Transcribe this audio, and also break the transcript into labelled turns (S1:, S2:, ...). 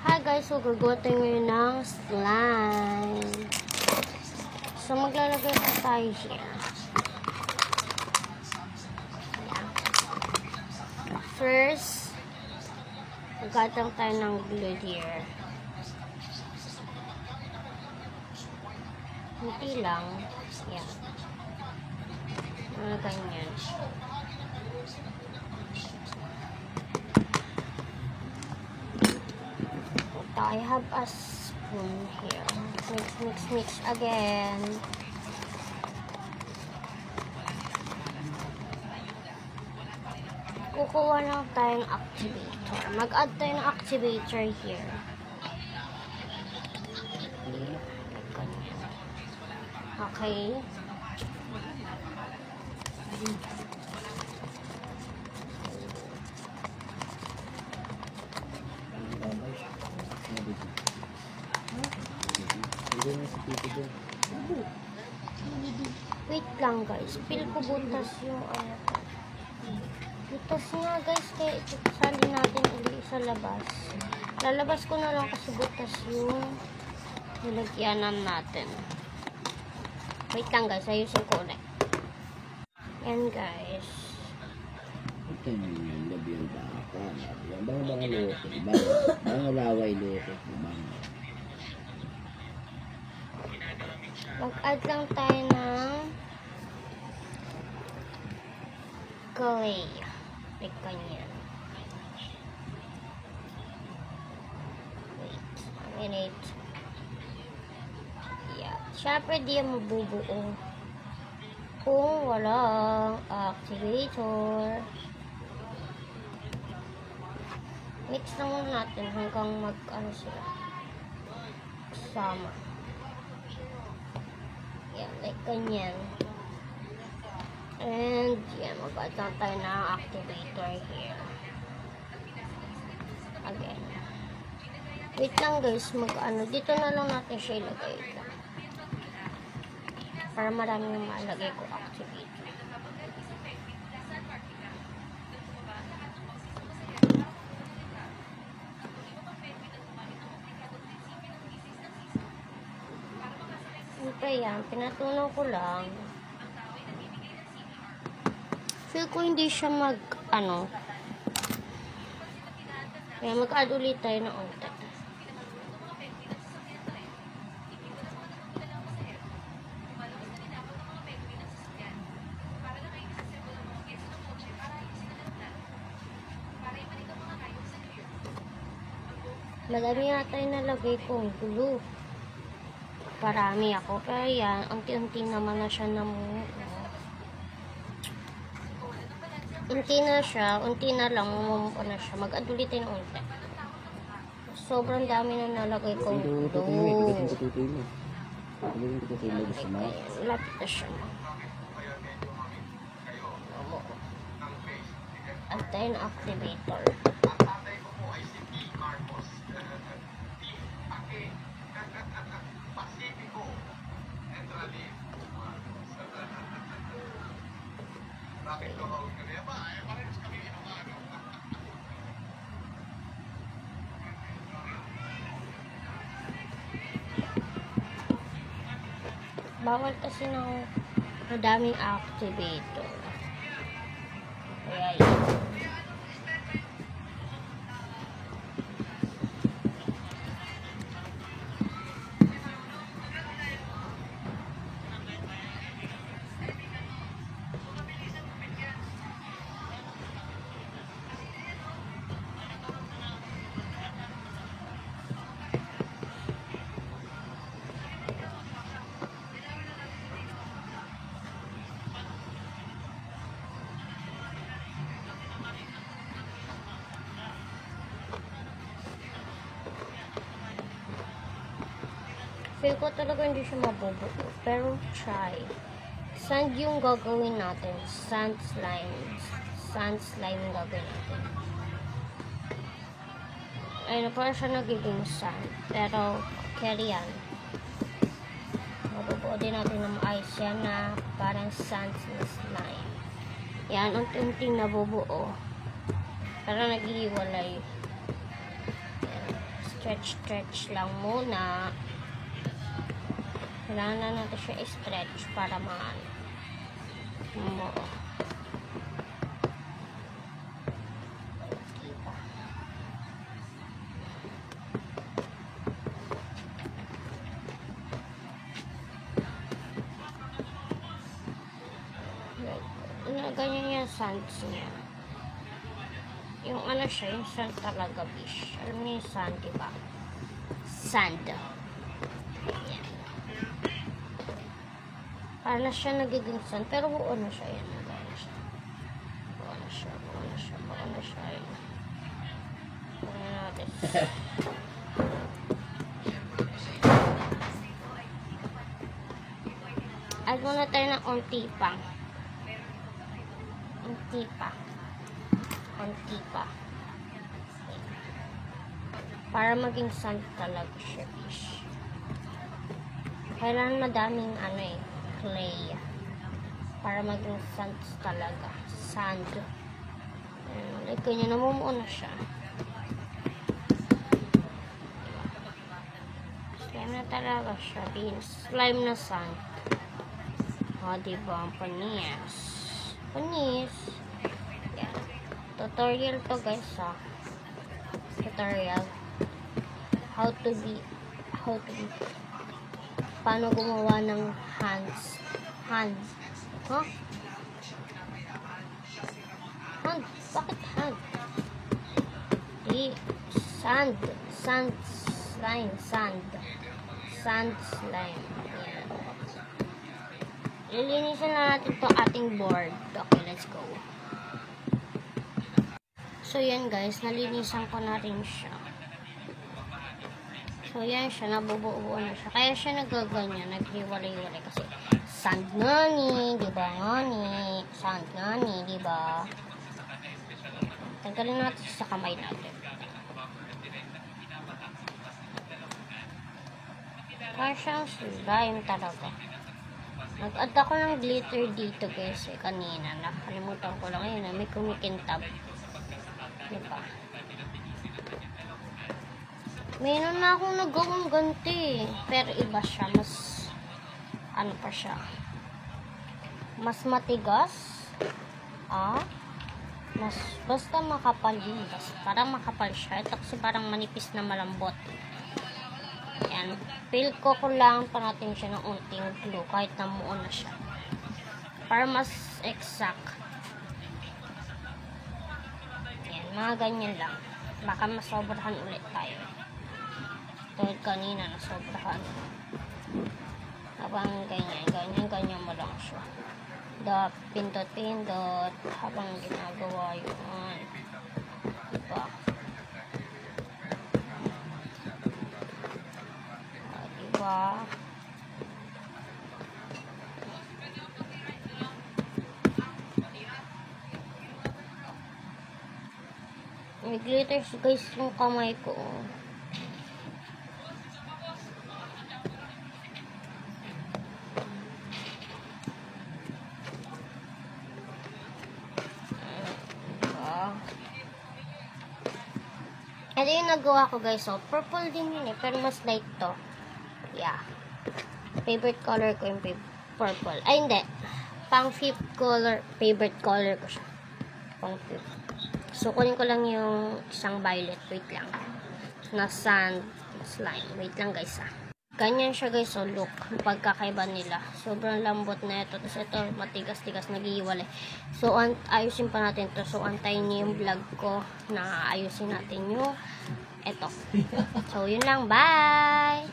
S1: Hi guys, so gagawatin ngayon ng slime. So maglalagay pa tayo here. First, magkatang tayo ng glue here. Hindi lang. Yan. Ganyan. I have a spoon here. Mix again. Kukuha lang tayo ng activator. Mag-add tayo ng activator here. Okay. Wait lang guys, feel ko butas yung butas nga guys, kaya itusali natin ulit sa labas. Lalabas ko na lang kasi butas yung nilagyanan natin. Wait lang guys, ayusin ko ulit. Yan guys.
S2: Ito yung gabi yung baka. Bang loko. Bang laway loko.
S1: Mag-add lang tayo ng clay. Like ganyan. Wait a minute. Yeah. Siyempre di yan mabubuo kung walang activator. Mix lang muna natin hanggang mag-ano sila kasama. Yan, like ganyan. And yan, mag-add lang tayo ng activator here. Again. Wait lang guys, dito na lang natin siya ilagay. Para marami yung malagay ko activator. Siyempre yan, pinatunaw ko lang. Feel ko hindi siya kaya mag-add ulit tayo ng unta. Madami yata yung nalagay kong glue. Parami ako. Pero yan, unti-unti naman na siya unti na lang mumumpo na siya. Mag-add ulit tayo ng unti. Sobrang dami na nalagay kong glue. Lapit na siya. Add tayo ng activator. Bawal kasi ng madaming activator. Kaya yun. Feel ko talaga hindi siya mabubuo. Pero try. Sand yung gagawin natin. Sand slime. Sand slime yung gagawin natin. Ayun, parang siya nagiging sand. Pero, carry yan. Mabubuo din natin ng maayos yan na parang sand na slime. Yan, unti-unti nabubuo. Pero naghihiwalay. stretch lang muna. Kailangan na natin siya i-stretch para maano. Ganyan yung sands niya. Yung ano siya, yung sand talaga, bish. Alam niyo yung sand, diba? Sand. Ayan. Para na siya nagiging sand, pero buo na siya. Ayan, buo na siya. Buo na siya, buo na siya, buo na siya. Ayan. Buo na natin. Add muna tayo ng unti pa. Unti pa. Para maging sand talaga siya, fish. Kailangan madaming clay. Para maging sand talaga. Sand. Like, ganyan, namumuo na siya. Slime na talaga siya. Slime na sand. O, diba? Ang panis. Yan. Tutorial to, guys, tutorial. How to be paano gumawa ng hands. Hand? Bakit hand? Sand slime. Yan. Lilinisan na natin itong ating board. Okay, let's go. So, yan guys. Nalinisan ko na rin siya. So, yan siya. Nabubuo na siya. Kaya siya nagaganyan. Naghiwalay-walay. Kasi, sand nga ni. Diba nga ni? Sand nga ni. Diba? Tanggalin natin sa kamay natin. Kaya siyang slime talaga. Nag-add ako ng glitter dito guys kanina. Nakalimutan ko lang yun. May kumikintab. Diba? Mayroon na akong nagawang ganti. Pero iba siya. Mas ano pa siya. Mas matigas. Basta makapal yun. Parang makapal siya. Ito kasi parang manipis na malambot. Yan. Feel ko lang pa natin siya ng unting glue kahit namuo na siya. Para mas exact. Yan. Mga ganyan lang. Baka masobrahan ulit tayo. Tulad kanina nasobrahan. Habang ganyan mo lang siya. Pindot habang ginagawa yun. Diba? May glitters guys yung kamay ko. Ito yung nagawa ko guys. So, purple din yun pero mas light to. Yeah. Favorite color ko yung purple. Ay, hindi. Pang fifth color. Favorite color ko siya. Pang fifth. So, kunin ko lang yung isang violet. Wait lang. Na sand slime. Wait lang guys Ganyan siya guys. So, look. Pagkakaiba nila. Sobrang lambot na ito. Tapos ito, matigas-tigas. Nag-iiwalay. So, ayusin pa natin to. So, antayin niyo yung vlog ko na ayusin natin yung ito. So, yun lang. Bye!